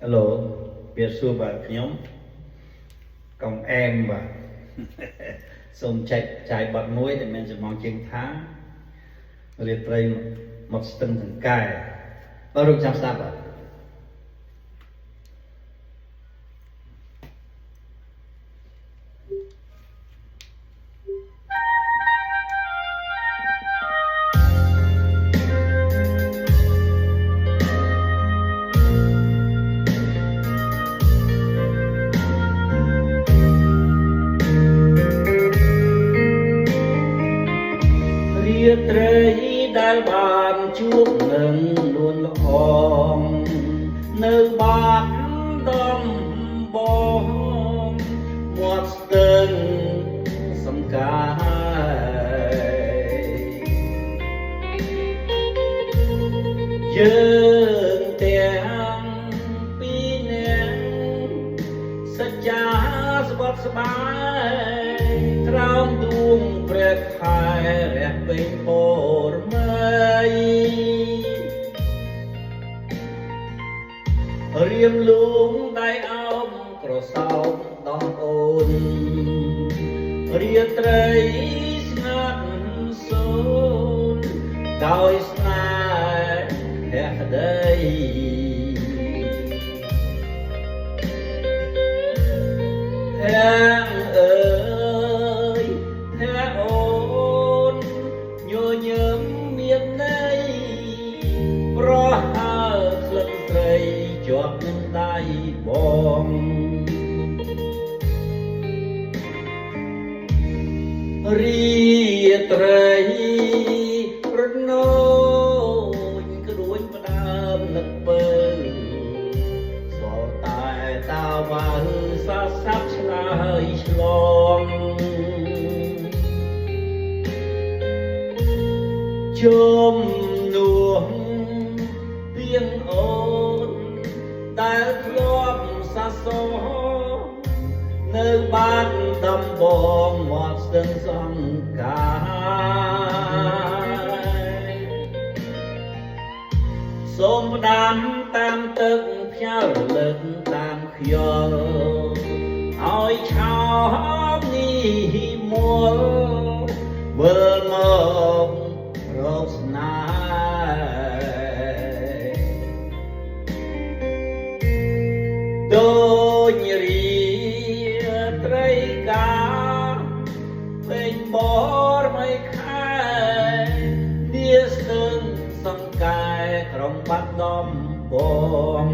Hello វាសួរបាទខ្ញុំកុំអែមបាទសូមចែកចាយបទមួយដែលមានចំណងជើងថារាត្រីមកស្ទឹងសង្កែបើរូបចាំស្ដាប់បាទរាត្រីដែលបានជួបនឹងលួនល្អងនៅបាត់ដំបងមាត់ស្ទឹងសង្កាយយើងទាំងពីរនាក់សច្ចាស្បត់ស្បាយក្រោមដួងព្រះខែរះពេញពរមីរៀមលូងដៃអោបក្រសោបដោះអូនរាត្រីស្ងាត់សូនដោយស្នេហ៍ក្ដីជាប់នឹងដៃបងរាត្រីរនោចក្រួញផ្ដើមនឹកបើសល់តែតាវ៉ាសាសាប់ឆ្លើយឆ្លងជុំនោះទៀងអូនដែលធ្លាប់សាសរនៅបាត់ដំបងមាត់ស្ទឹងសង្កាយសូមផ្ដាំតាមទឹកផ្ញើរលឹកតាមខ្យល់ឲ្យឆោមនេះមួលវិលមករកស្នេហ៍ដូចរាត្រីកាពេញបរមិនខែនាស្ទឹងសង្កែក្រុងបាត់ដំបង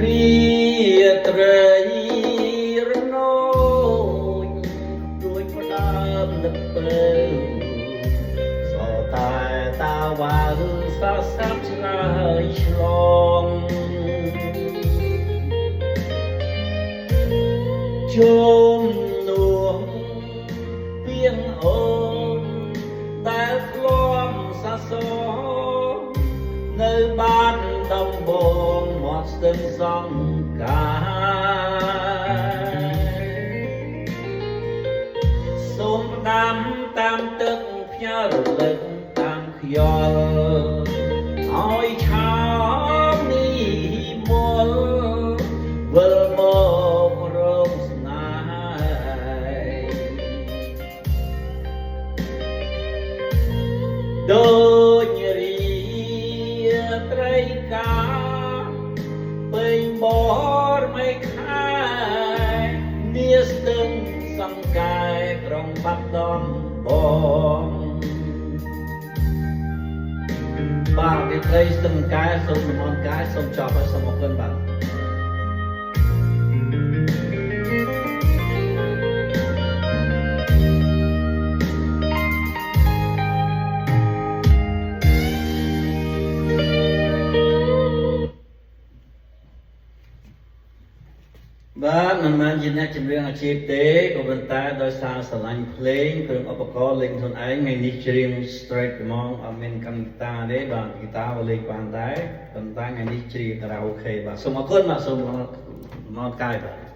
រាត្រីរនោចដូចផ្ដើមនឹកបើសល់តែតាវ៉ាសាសាប់ឆ្លើយឆ្លងជុំនោះទៀងអូនដែលធ្លាប់សាសរនៅបាត់ដំបងមាត់ស្ទឹងសង្កាយសូមផ្ដាំតាមទឹកផ្ញើរលឹកតាមខ្យល់ឲ្យឆោមនេះ ត្រីកាពេញបរไม่ខែនាស្ទឹងសង្កែក្រុងបាត់ដំបងបាទវិទ្យាស្ទឹងកែសូមនមស្ការសូមចប់ហើយសូមអរគុណបាទបាទមិនមែនជាអ្នកចម្រៀងអាជីពទេក៏ប៉ុន្តែដោយសារស្រឡាញ់ភ្លេងគ្រឿងឧបករណ៍លេងខ្លួនឯងថ្ងៃនេះច្រៀង straight ហ្មងអត់មានកម្មវិធីទេបាទហ្គីតាក៏លេងបានដែរប៉ុន្តែថ្ងៃនេះច្រៀងខារ៉ាអូខេបាទសូមអរគុណបាទសូមមកកាយបាទ